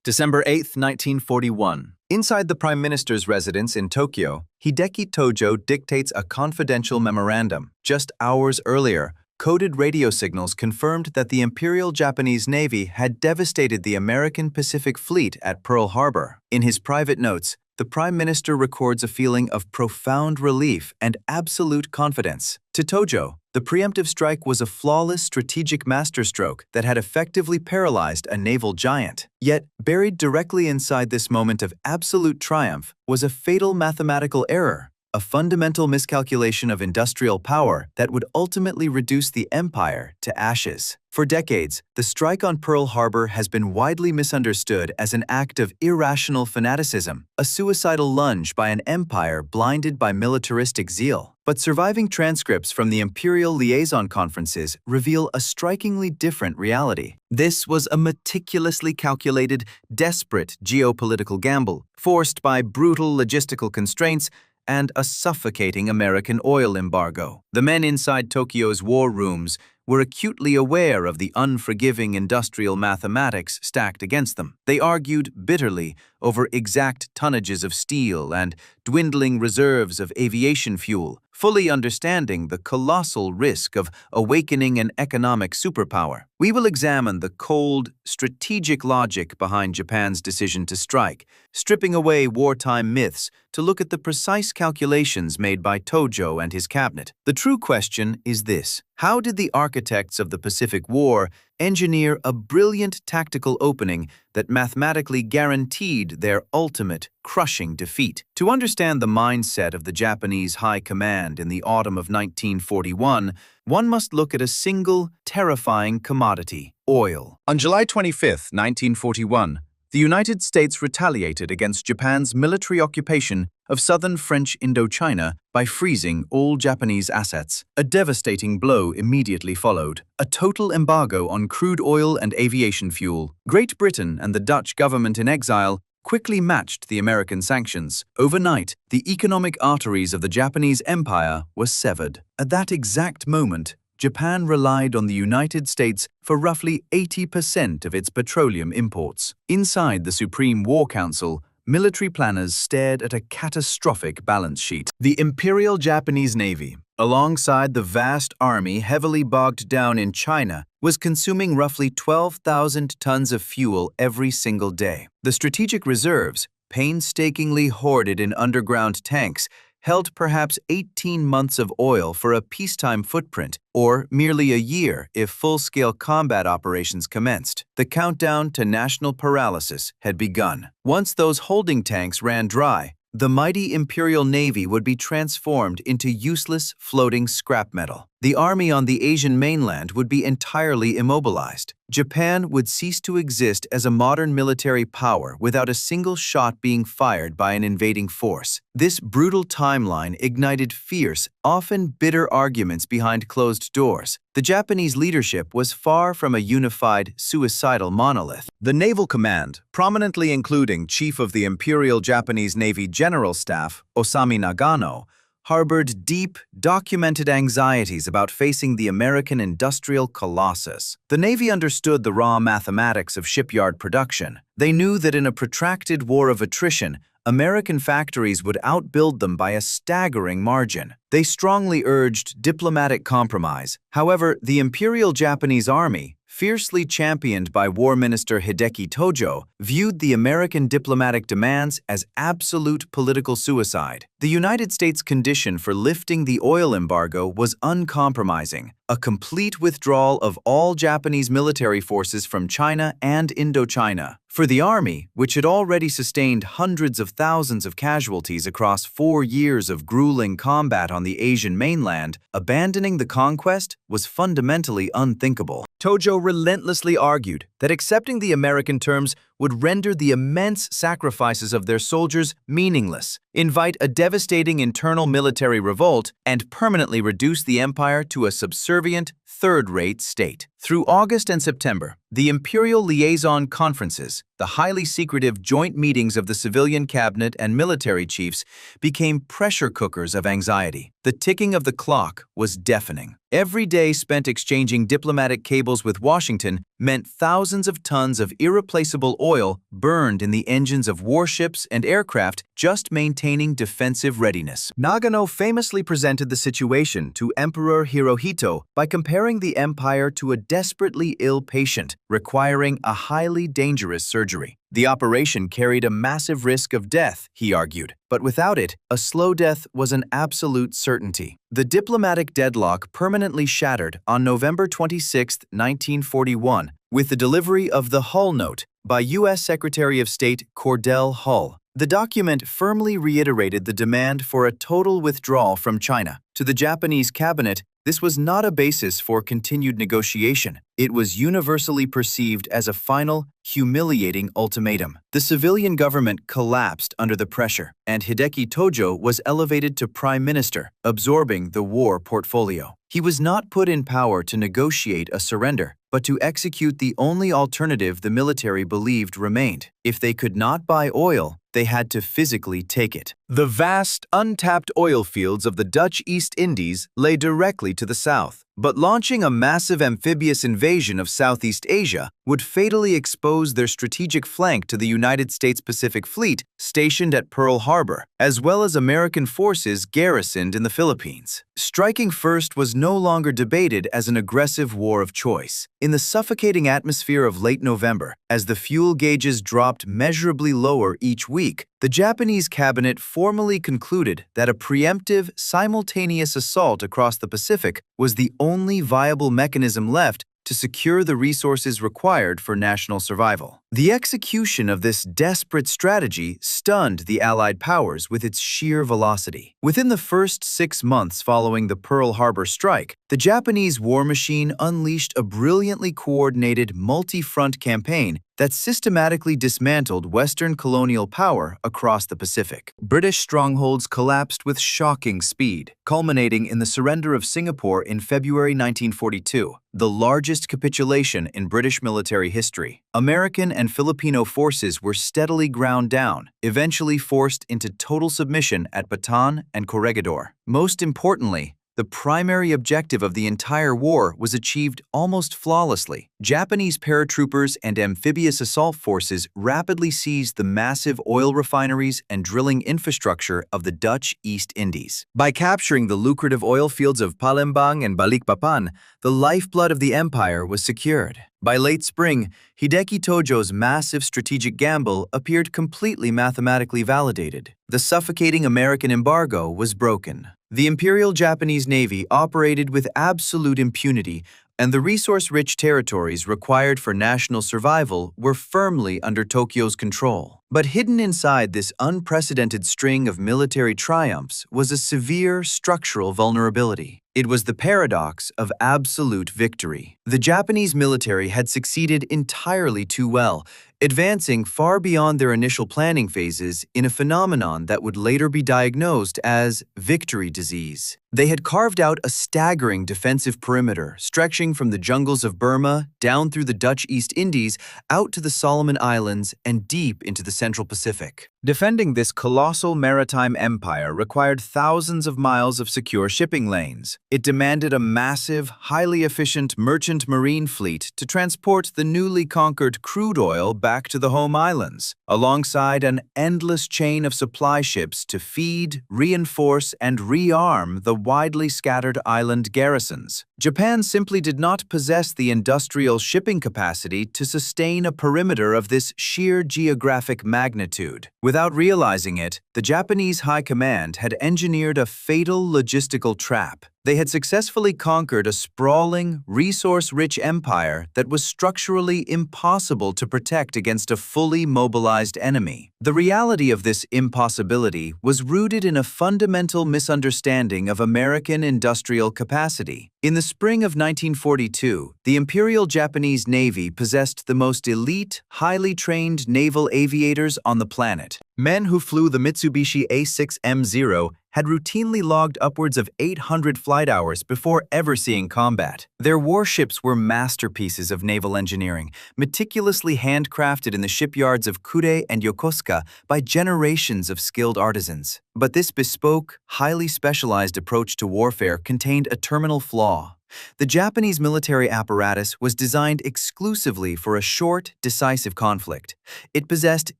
December 8, 1941. Inside the Prime Minister's residence in Tokyo, Hideki Tojo dictates a confidential memorandum. Just hours earlier, coded radio signals confirmed that the Imperial Japanese Navy had devastated the American Pacific Fleet at Pearl Harbor. In his private notes, the Prime Minister records a feeling of profound relief and absolute confidence. To Tojo, the preemptive strike was a flawless strategic masterstroke that had effectively paralyzed a naval giant. Yet, buried directly inside this moment of absolute triumph was a fatal mathematical error, a fundamental miscalculation of industrial power that would ultimately reduce the empire to ashes. For decades, the strike on Pearl Harbor has been widely misunderstood as an act of irrational fanaticism, a suicidal lunge by an empire blinded by militaristic zeal. But surviving transcripts from the Imperial Liaison Conferences reveal a strikingly different reality. This was a meticulously calculated, desperate geopolitical gamble, forced by brutal logistical constraints and a suffocating American oil embargo. The men inside Tokyo's war rooms were acutely aware of the unforgiving industrial mathematics stacked against them. They argued bitterly over exact tonnages of steel and dwindling reserves of aviation fuel, fully understanding the colossal risk of awakening an economic superpower. We will examine the cold, strategic logic behind Japan's decision to strike, stripping away wartime myths to look at the precise calculations made by Tojo and his cabinet. The true question is this: how did the architects of the Pacific War engineer a brilliant tactical opening that mathematically guaranteed their ultimate, crushing defeat? To understand the mindset of the Japanese High Command in the autumn of 1941, one must look at a single, terrifying commodity: oil. On July 25, 1941, the United States retaliated against Japan's military occupation of southern French Indochina by freezing all Japanese assets. A devastating blow immediately followed: a total embargo on crude oil and aviation fuel. Great Britain and the Dutch government in exile quickly matched the American sanctions. Overnight, the economic arteries of the Japanese empire were severed. At that exact moment, Japan relied on the United States for roughly 80% of its petroleum imports. Inside the Supreme War Council, military planners stared at a catastrophic balance sheet. The Imperial Japanese Navy, alongside the vast army heavily bogged down in China, was consuming roughly 12,000 tons of fuel every single day. The strategic reserves, painstakingly hoarded in underground tanks, held perhaps 18 months of oil for a peacetime footprint, or merely a year if full-scale combat operations commenced. The countdown to national paralysis had begun. Once those holding tanks ran dry, the mighty Imperial Navy would be transformed into useless floating scrap metal. The army on the Asian mainland would be entirely immobilized. Japan would cease to exist as a modern military power without a single shot being fired by an invading force. This brutal timeline ignited fierce, often bitter arguments behind closed doors. The Japanese leadership was far from a unified, suicidal monolith. The Naval Command, prominently including Chief of the Imperial Japanese Navy General Staff, Osami Nagano, harbored deep, documented anxieties about facing the American industrial colossus. The Navy understood the raw mathematics of shipyard production. They knew that in a protracted war of attrition, American factories would outbuild them by a staggering margin. They strongly urged diplomatic compromise. However, the Imperial Japanese Army, fiercely championed by War Minister Hideki Tojo, viewed the American diplomatic demands as absolute political suicide. The United States' condition for lifting the oil embargo was uncompromising: a complete withdrawal of all Japanese military forces from China and Indochina. For the army, which had already sustained hundreds of thousands of casualties across 4 years of grueling combat on the Asian mainland, abandoning the conquest was fundamentally unthinkable. Tojo relentlessly argued that accepting the American terms would render the immense sacrifices of their soldiers meaningless, invite a devastating internal military revolt, and permanently reduce the empire to a subservient, third-rate state. Through August and September, the Imperial Liaison Conferences, the highly secretive joint meetings of the civilian cabinet and military chiefs, became pressure cookers of anxiety. The ticking of the clock was deafening. Every day spent exchanging diplomatic cables with Washington meant thousands of tons of irreplaceable oil burned in the engines of warships and aircraft just maintaining defensive readiness. Nagano famously presented the situation to Emperor Hirohito by comparing the empire to a desperately ill patient requiring a highly dangerous surgery. The operation carried a massive risk of death, he argued, but without it, a slow death was an absolute certainty. The diplomatic deadlock permanently shattered on November 26, 1941, with the delivery of the Hull Note by U.S. Secretary of State Cordell Hull. The document firmly reiterated the demand for a total withdrawal from China. To the Japanese cabinet, this was not a basis for continued negotiation. It was universally perceived as a final, humiliating ultimatum. The civilian government collapsed under the pressure, and Hideki Tojo was elevated to prime minister, absorbing the war portfolio. He was not put in power to negotiate a surrender, but to execute the only alternative the military believed remained. If they could not buy oil, they had to physically take it. The vast, untapped oil fields of the Dutch East Indies lay directly to the south, but launching a massive amphibious invasion of Southeast Asia would fatally expose their strategic flank to the United States Pacific Fleet stationed at Pearl Harbor, as well as American forces garrisoned in the Philippines. Striking first was no longer debated as an aggressive war of choice. In the suffocating atmosphere of late November, as the fuel gauges dropped measurably lower each week, the Japanese cabinet formally concluded that a preemptive, simultaneous assault across the Pacific was the only viable mechanism left to secure the resources required for national survival. The execution of this desperate strategy stunned the Allied powers with its sheer velocity. Within the first 6 months following the Pearl Harbor strike, the Japanese war machine unleashed a brilliantly coordinated multi-front campaign that systematically dismantled Western colonial power across the Pacific. British strongholds collapsed with shocking speed, culminating in the surrender of Singapore in February 1942, the largest capitulation in British military history. American and Filipino forces were steadily ground down, eventually forced into total submission at Bataan and Corregidor. Most importantly, the primary objective of the entire war was achieved almost flawlessly. Japanese paratroopers and amphibious assault forces rapidly seized the massive oil refineries and drilling infrastructure of the Dutch East Indies. By capturing the lucrative oil fields of Palembang and Balikpapan, the lifeblood of the empire was secured. By late spring, Hideki Tojo's massive strategic gamble appeared completely mathematically validated. The suffocating American embargo was broken. The Imperial Japanese Navy operated with absolute impunity, and the resource-rich territories required for national survival were firmly under Tokyo's control. But hidden inside this unprecedented string of military triumphs was a severe structural vulnerability. It was the paradox of absolute victory. The Japanese military had succeeded entirely too well, advancing far beyond their initial planning phases in a phenomenon that would later be diagnosed as victory disease. They had carved out a staggering defensive perimeter stretching from the jungles of Burma down through the Dutch East Indies out to the Solomon Islands and deep into the Central Pacific. Defending this colossal maritime empire required thousands of miles of secure shipping lanes. It demanded a massive, highly efficient merchant marine fleet to transport the newly conquered crude oil back to the home islands, alongside an endless chain of supply ships to feed, reinforce, and rearm the widely scattered island garrisons. Japan simply did not possess the industrial shipping capacity to sustain a perimeter of this sheer geographic magnitude. Without realizing it, the Japanese High Command had engineered a fatal logistical trap. They had successfully conquered a sprawling, resource-rich empire that was structurally impossible to protect against a fully mobilized enemy. The reality of this impossibility was rooted in a fundamental misunderstanding of American industrial capacity. In the spring of 1942, the Imperial Japanese Navy possessed the most elite, highly trained naval aviators on the planet. Men who flew the Mitsubishi A6M0 had routinely logged upwards of 800 flight hours before ever seeing combat. Their warships were masterpieces of naval engineering, meticulously handcrafted in the shipyards of Kure and Yokosuka by generations of skilled artisans. But this bespoke, highly specialized approach to warfare contained a terminal flaw. The Japanese military apparatus was designed exclusively for a short, decisive conflict. It possessed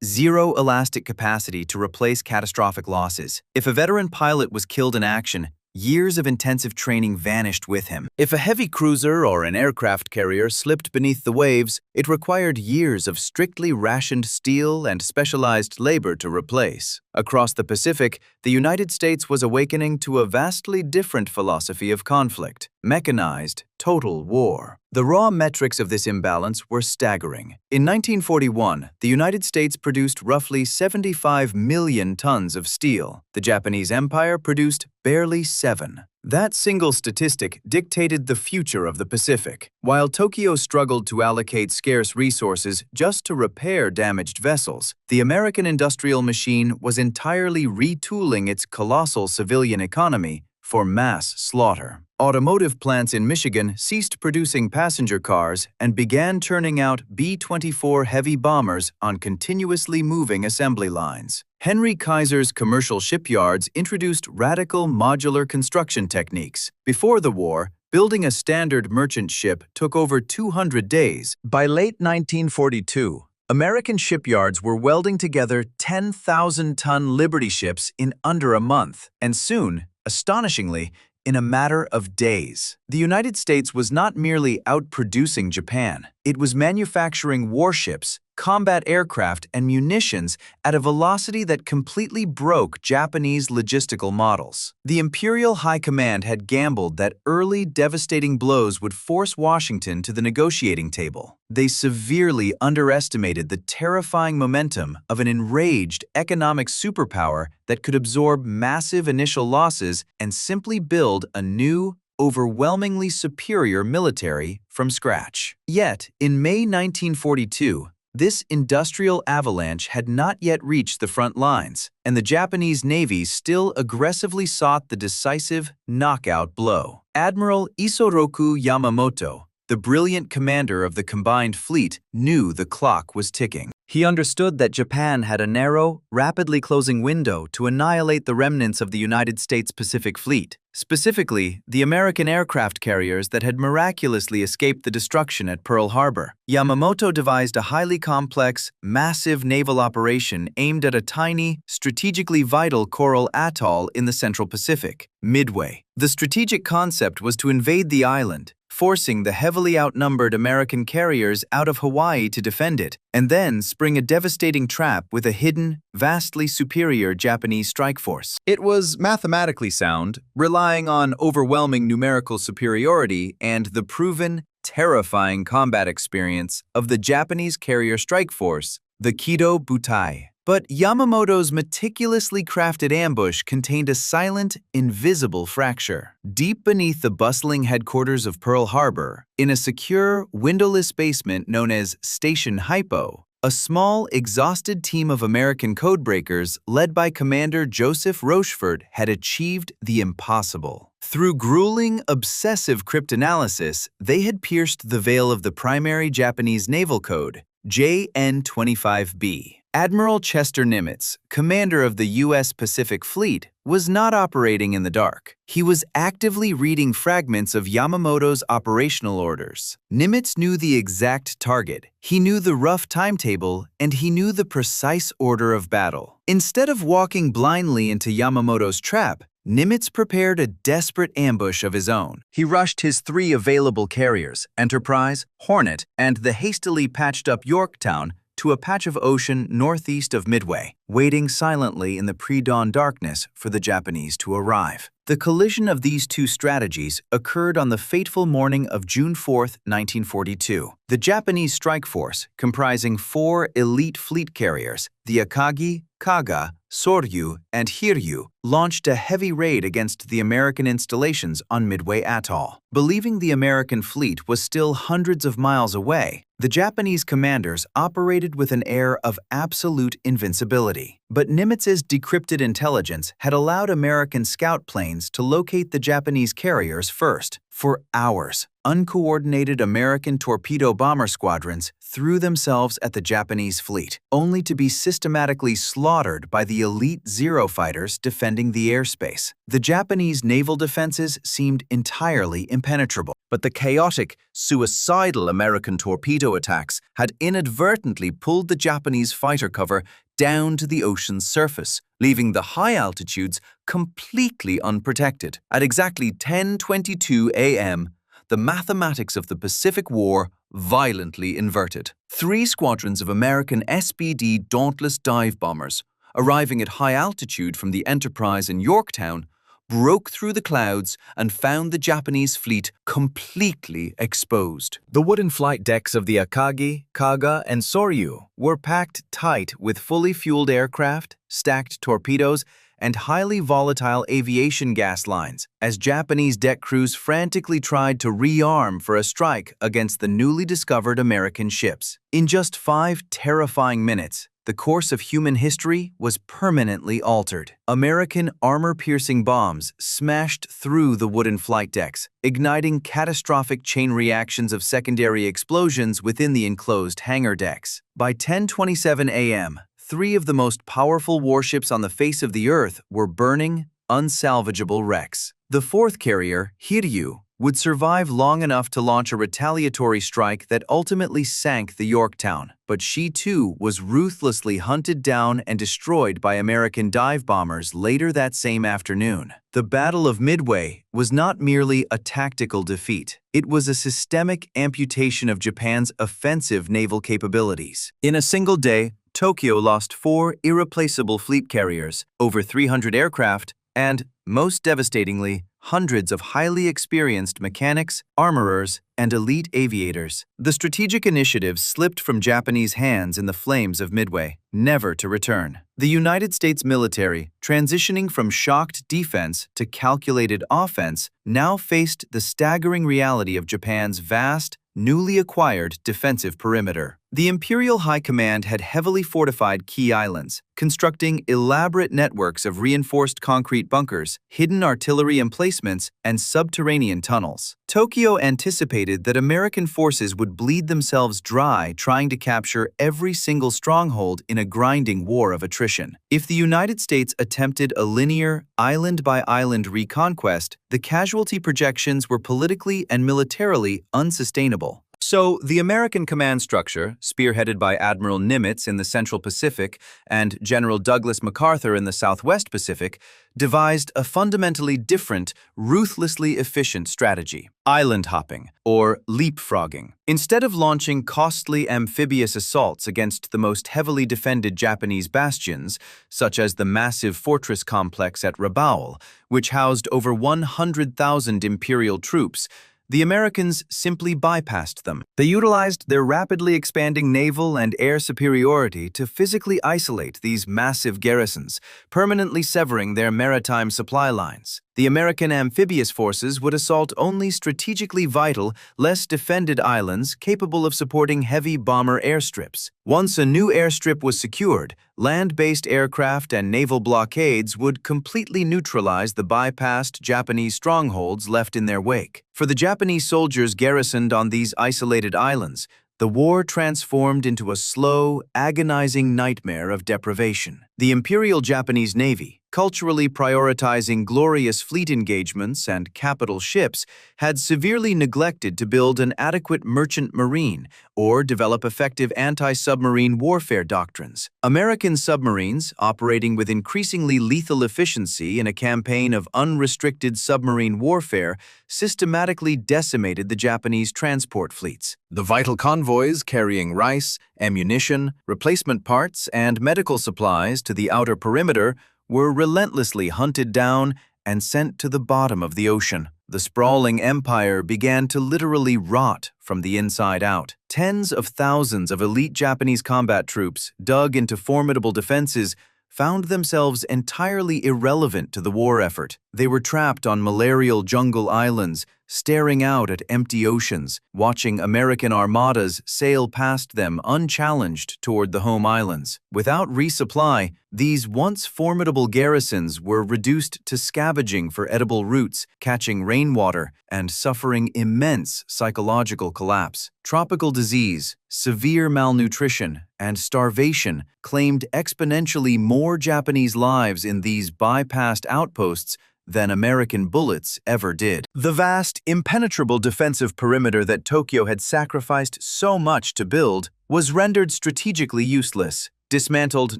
zero elastic capacity to replace catastrophic losses. If a veteran pilot was killed in action, years of intensive training vanished with him. If a heavy cruiser or an aircraft carrier slipped beneath the waves, it required years of strictly rationed steel and specialized labor to replace. Across the Pacific, the United States was awakening to a vastly different philosophy of conflict: mechanized, total war. The raw metrics of this imbalance were staggering. In 1941, the United States produced roughly 75 million tons of steel. The Japanese Empire produced barely 7. That single statistic dictated the future of the Pacific. While Tokyo struggled to allocate scarce resources just to repair damaged vessels, the American industrial machine was entirely retooling its colossal civilian economy for mass slaughter. Automotive plants in Michigan ceased producing passenger cars and began turning out B-24 heavy bombers on continuously moving assembly lines. Henry Kaiser's commercial shipyards introduced radical modular construction techniques. Before the war, building a standard merchant ship took over 200 days. By late 1942, American shipyards were welding together 10,000-ton Liberty ships in under a month, and soon, astonishingly, in a matter of days. The United States was not merely outproducing Japan. It was manufacturing warships, combat aircraft, and munitions at a velocity that completely broke Japanese logistical models. The Imperial High Command had gambled that early, devastating blows would force Washington to the negotiating table. They severely underestimated the terrifying momentum of an enraged economic superpower that could absorb massive initial losses and simply build a new, overwhelmingly superior military from scratch. Yet, in May 1942, this industrial avalanche had not yet reached the front lines, and the Japanese Navy still aggressively sought the decisive knockout blow. Admiral Isoroku Yamamoto, the brilliant commander of the combined fleet, knew the clock was ticking. He understood that Japan had a narrow, rapidly closing window to annihilate the remnants of the United States Pacific Fleet, specifically the American aircraft carriers that had miraculously escaped the destruction at Pearl Harbor. Yamamoto devised a highly complex, massive naval operation aimed at a tiny, strategically vital coral atoll in the Central Pacific, Midway. The strategic concept was to invade the island, forcing the heavily outnumbered American carriers out of Hawaii to defend it, and then spring a devastating trap with a hidden, vastly superior Japanese strike force. It was mathematically sound, relying on overwhelming numerical superiority and the proven, terrifying combat experience of the Japanese carrier strike force, the Kido Butai. But Yamamoto's meticulously crafted ambush contained a silent, invisible fracture. Deep beneath the bustling headquarters of Pearl Harbor, in a secure, windowless basement known as Station Hypo, a small, exhausted team of American codebreakers led by Commander Joseph Rochefort had achieved the impossible. Through grueling, obsessive cryptanalysis, they had pierced the veil of the primary Japanese naval code, JN-25B. Admiral Chester Nimitz, commander of the U.S. Pacific Fleet, was not operating in the dark. He was actively reading fragments of Yamamoto's operational orders. Nimitz knew the exact target, he knew the rough timetable, and he knew the precise order of battle. Instead of walking blindly into Yamamoto's trap, Nimitz prepared a desperate ambush of his own. He rushed his 3 available carriers, Enterprise, Hornet, and the hastily patched-up Yorktown, to a patch of ocean northeast of Midway, waiting silently in the pre-dawn darkness for the Japanese to arrive. The collision of these two strategies occurred on the fateful morning of June 4, 1942. The Japanese strike force, comprising 4 elite fleet carriers, the Akagi, Kaga, Soryu, and Hiryu, launched a heavy raid against the American installations on Midway Atoll. Believing the American fleet was still hundreds of miles away, the Japanese commanders operated with an air of absolute invincibility. But Nimitz's decrypted intelligence had allowed American scout planes to locate the Japanese carriers first. For hours, uncoordinated American torpedo bomber squadrons threw themselves at the Japanese fleet, only to be systematically slaughtered by the elite Zero fighters defending the airspace. The Japanese naval defenses seemed entirely impenetrable, but the chaotic, suicidal American torpedo attacks had inadvertently pulled the Japanese fighter cover down to the ocean's surface, leaving the high altitudes completely unprotected. At exactly 10:22 a.m., the mathematics of the Pacific War violently inverted. 3 squadrons of American SBD Dauntless dive bombers, arriving at high altitude from the Enterprise in Yorktown, broke through the clouds and found the Japanese fleet completely exposed. The wooden flight decks of the Akagi, Kaga, and Soryu were packed tight with fully fueled aircraft, stacked torpedoes, and highly volatile aviation gas lines, as Japanese deck crews frantically tried to rearm for a strike against the newly discovered American ships. In just 5 terrifying minutes, the course of human history was permanently altered. American armor-piercing bombs smashed through the wooden flight decks, igniting catastrophic chain reactions of secondary explosions within the enclosed hangar decks. By 10:27 a.m., 3 of the most powerful warships on the face of the Earth were burning, unsalvageable wrecks. The 4th carrier, Hiryu, would survive long enough to launch a retaliatory strike that ultimately sank the Yorktown, but she too was ruthlessly hunted down and destroyed by American dive bombers later that same afternoon. The Battle of Midway was not merely a tactical defeat. It was a systemic amputation of Japan's offensive naval capabilities. In a single day, Tokyo lost 4 irreplaceable fleet carriers, over 300 aircraft, and, most devastatingly, hundreds of highly experienced mechanics, armorers, and elite aviators. The strategic initiative slipped from Japanese hands in the flames of Midway, never to return. The United States military, transitioning from shocked defense to calculated offense, now faced the staggering reality of Japan's vast, newly acquired defensive perimeter. The Imperial High Command had heavily fortified key islands, constructing elaborate networks of reinforced concrete bunkers, hidden artillery emplacements, and subterranean tunnels. Tokyo anticipated that American forces would bleed themselves dry trying to capture every single stronghold in a grinding war of attrition. If the United States attempted a linear, island-by-island reconquest, the casualty projections were politically and militarily unsustainable. So, the American command structure, spearheaded by Admiral Nimitz in the Central Pacific and General Douglas MacArthur in the Southwest Pacific, devised a fundamentally different, ruthlessly efficient strategy: island hopping, or leapfrogging. Instead of launching costly amphibious assaults against the most heavily defended Japanese bastions, such as the massive fortress complex at Rabaul, which housed over 100,000 Imperial troops, the Americans simply bypassed them. They utilized their rapidly expanding naval and air superiority to physically isolate these massive garrisons, permanently severing their maritime supply lines. The American amphibious forces would assault only strategically vital, less defended islands capable of supporting heavy bomber airstrips. Once a new airstrip was secured, land-based aircraft and naval blockades would completely neutralize the bypassed Japanese strongholds left in their wake. For the Japanese soldiers garrisoned on these isolated islands, the war transformed into a slow, agonizing nightmare of deprivation. The Imperial Japanese Navy, culturally prioritizing glorious fleet engagements and capital ships, had severely neglected to build an adequate merchant marine or develop effective anti-submarine warfare doctrines. American submarines, operating with increasingly lethal efficiency in a campaign of unrestricted submarine warfare, systematically decimated the Japanese transport fleets. The vital convoys carrying rice, ammunition, replacement parts, and medical supplies to the outer perimeter were relentlessly hunted down and sent to the bottom of the ocean. The sprawling empire began to literally rot from the inside out. Tens of thousands of elite Japanese combat troops, dug into formidable defenses, found themselves entirely irrelevant to the war effort. They were trapped on malarial jungle islands, staring out at empty oceans, watching American armadas sail past them unchallenged toward the home islands. Without resupply, these once formidable garrisons were reduced to scavenging for edible roots, catching rainwater, and suffering immense psychological collapse. Tropical disease, severe malnutrition, and starvation claimed exponentially more Japanese lives in these bypassed outposts than American bullets ever did. The vast, impenetrable defensive perimeter that Tokyo had sacrificed so much to build was rendered strategically useless, dismantled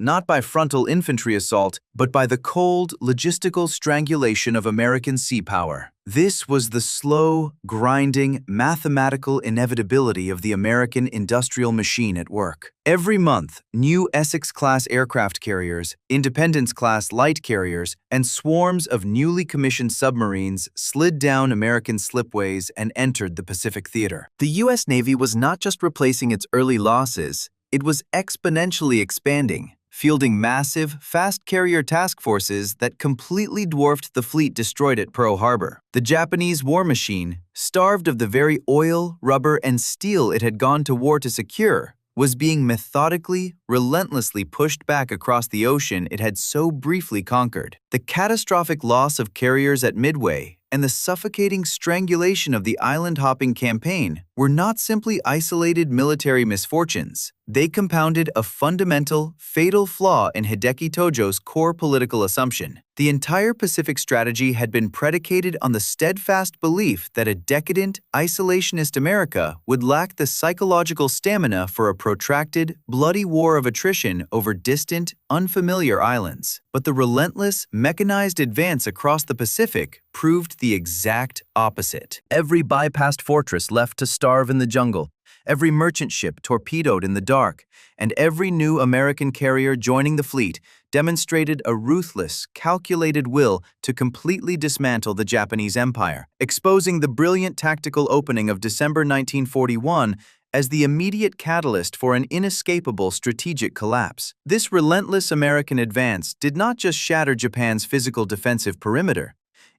not by frontal infantry assault, but by the cold, logistical strangulation of American sea power. This was the slow, grinding, mathematical inevitability of the American industrial machine at work. Every month, new Essex-class aircraft carriers, Independence-class light carriers, and swarms of newly commissioned submarines slid down American slipways and entered the Pacific theater. The U.S. Navy was not just replacing its early losses, it was exponentially expanding, fielding massive, fast carrier task forces that completely dwarfed the fleet destroyed at Pearl Harbor. The Japanese war machine, starved of the very oil, rubber, and steel it had gone to war to secure, was being methodically, relentlessly pushed back across the ocean it had so briefly conquered. The catastrophic loss of carriers at Midway and the suffocating strangulation of the island-hopping campaign were not simply isolated military misfortunes. They compounded a fundamental, fatal flaw in Hideki Tojo's core political assumption. The entire Pacific strategy had been predicated on the steadfast belief that a decadent, isolationist America would lack the psychological stamina for a protracted, bloody war of attrition over distant, unfamiliar islands. But the relentless, mechanized advance across the Pacific proved the exact opposite. Every bypassed fortress left to starve in the jungle, every merchant ship torpedoed in the dark, and every new American carrier joining the fleet demonstrated a ruthless, calculated will to completely dismantle the Japanese Empire, exposing the brilliant tactical opening of December 1941 as the immediate catalyst for an inescapable strategic collapse. This relentless American advance did not just shatter Japan's physical defensive perimeter.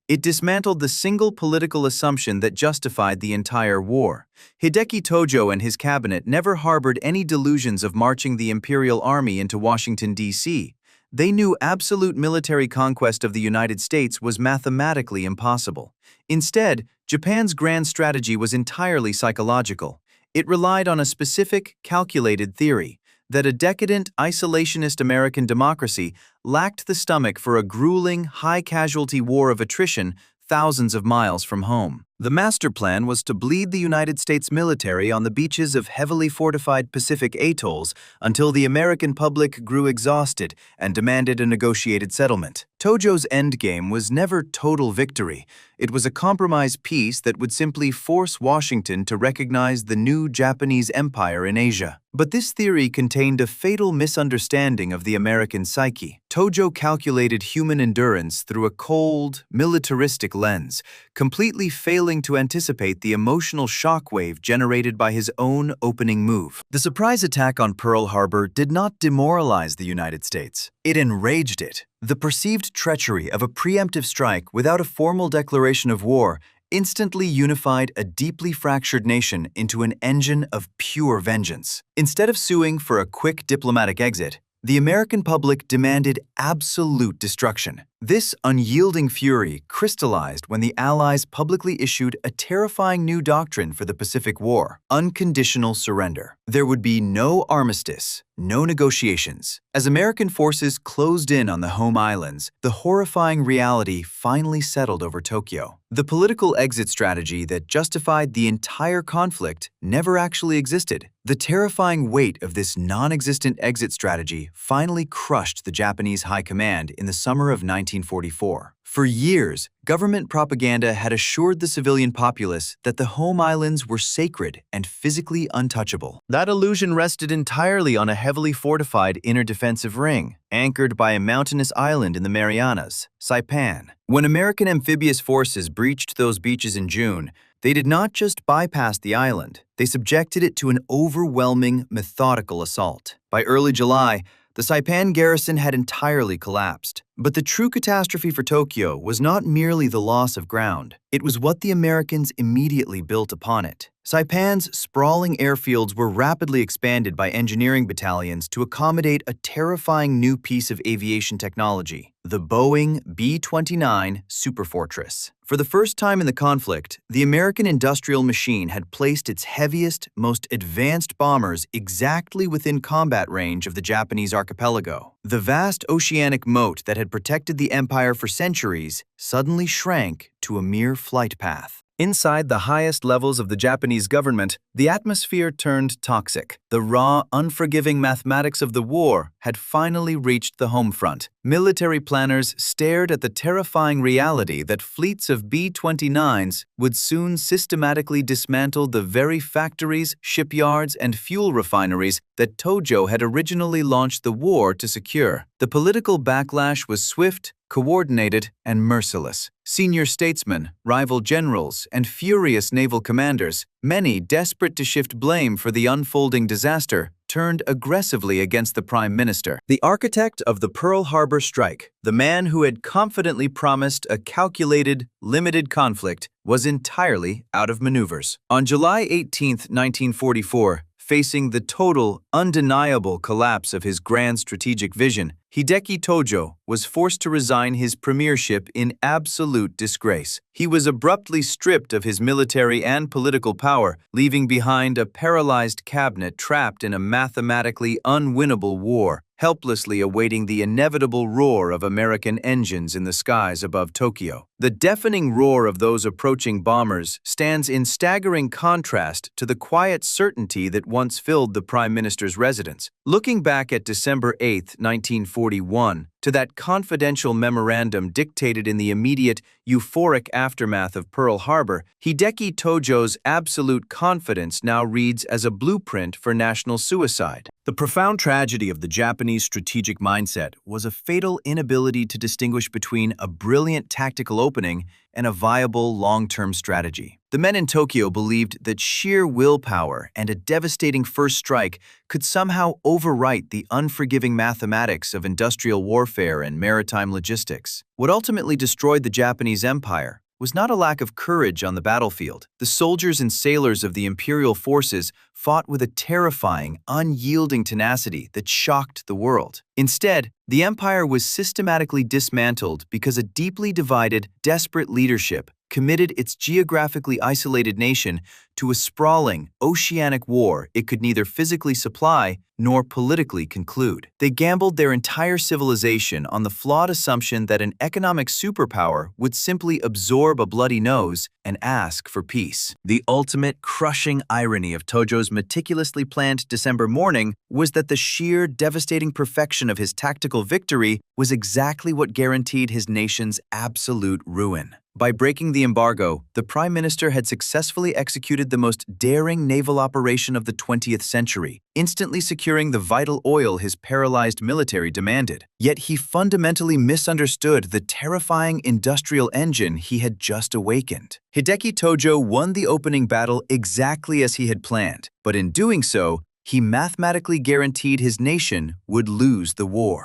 It dismantled the single political assumption that justified the entire war. Hideki Tojo and his cabinet never harbored any delusions of marching the Imperial Army into Washington, D.C. They knew absolute military conquest of the United States was mathematically impossible. Instead, Japan's grand strategy was entirely psychological. It relied on a specific, calculated theory that a decadent, isolationist American democracy lacked the stomach for a grueling, high-casualty war of attrition thousands of miles from home. The master plan was to bleed the United States military on the beaches of heavily fortified Pacific atolls until the American public grew exhausted and demanded a negotiated settlement. Tojo's endgame was never total victory. It was a compromise peace that would simply force Washington to recognize the new Japanese empire in Asia. But this theory contained a fatal misunderstanding of the American psyche. Tojo calculated human endurance through a cold, militaristic lens, completely failing to anticipate the emotional shockwave generated by his own opening move. The surprise attack on Pearl Harbor did not demoralize the United States. It enraged it. The perceived treachery of a preemptive strike without a formal declaration of war instantly unified a deeply fractured nation into an engine of pure vengeance. Instead of suing for a quick diplomatic exit, the American public demanded absolute destruction. This unyielding fury crystallized when the Allies publicly issued a terrifying new doctrine for the Pacific War: unconditional surrender. There would be no armistice, no negotiations. As American forces closed in on the home islands, the horrifying reality finally settled over Tokyo. The political exit strategy that justified the entire conflict never actually existed. The terrifying weight of this non-existent exit strategy finally crushed the Japanese high command in the summer of 1944. For years, government propaganda had assured the civilian populace that the home islands were sacred and physically untouchable. That illusion rested entirely on a heavily fortified inner defensive ring, anchored by a mountainous island in the Marianas, Saipan. When American amphibious forces breached those beaches in June, they did not just bypass the island, they subjected it to an overwhelming, methodical assault. By early July, the Saipan garrison had entirely collapsed. But the true catastrophe for Tokyo was not merely the loss of ground. It was what the Americans immediately built upon it. Saipan's sprawling airfields were rapidly expanded by engineering battalions to accommodate a terrifying new piece of aviation technology, the Boeing B-29 Superfortress. For the first time in the conflict, the American industrial machine had placed its heaviest, most advanced bombers exactly within combat range of the Japanese archipelago. The vast oceanic moat that had protected the empire for centuries suddenly shrank to a mere flight path. Inside the highest levels of the Japanese government, the atmosphere turned toxic. The raw, unforgiving mathematics of the war had finally reached the home front. Military planners stared at the terrifying reality that fleets of B-29s would soon systematically dismantle the very factories, shipyards, and fuel refineries that Tojo had originally launched the war to secure. The political backlash was swift, coordinated, and merciless. Senior statesmen, rival generals, and furious naval commanders, many desperate to shift blame for the unfolding disaster, turned aggressively against the Prime Minister. The architect of the Pearl Harbor strike, the man who had confidently promised a calculated, limited conflict, was entirely out of maneuvers. On July 18, 1944, facing the total, undeniable collapse of his grand strategic vision, Hideki Tojo was forced to resign his premiership in absolute disgrace. He was abruptly stripped of his military and political power, leaving behind a paralyzed cabinet trapped in a mathematically unwinnable war, helplessly awaiting the inevitable roar of American engines in the skies above Tokyo. The deafening roar of those approaching bombers stands in staggering contrast to the quiet certainty that once filled the Prime Minister's residence. Looking back at December 8, 1941, to that confidential memorandum dictated in the immediate, euphoric aftermath of Pearl Harbor, Hideki Tojo's absolute confidence now reads as a blueprint for national suicide. The profound tragedy of the Japanese strategic mindset was a fatal inability to distinguish between a brilliant tactical opening and a viable long-term strategy. The men in Tokyo believed that sheer willpower and a devastating first strike could somehow overwrite the unforgiving mathematics of industrial warfare and maritime logistics. What ultimately destroyed the Japanese Empire was not a lack of courage on the battlefield. The soldiers and sailors of the imperial forces fought with a terrifying, unyielding tenacity that shocked the world. Instead, the empire was systematically dismantled because a deeply divided, desperate leadership committed its geographically isolated nation to a sprawling, oceanic war it could neither physically supply nor politically conclude. They gambled their entire civilization on the flawed assumption that an economic superpower would simply absorb a bloody nose and ask for peace. The ultimate crushing irony of Tojo's meticulously planned December morning was that the sheer, devastating perfection of his tactical victory was exactly what guaranteed his nation's absolute ruin. By breaking the embargo, the Prime Minister had successfully executed the most daring naval operation of the 20th century, instantly securing the vital oil his paralyzed military demanded. Yet he fundamentally misunderstood the terrifying industrial engine he had just awakened. Hideki Tojo won the opening battle exactly as he had planned, but in doing so, he mathematically guaranteed his nation would lose the war.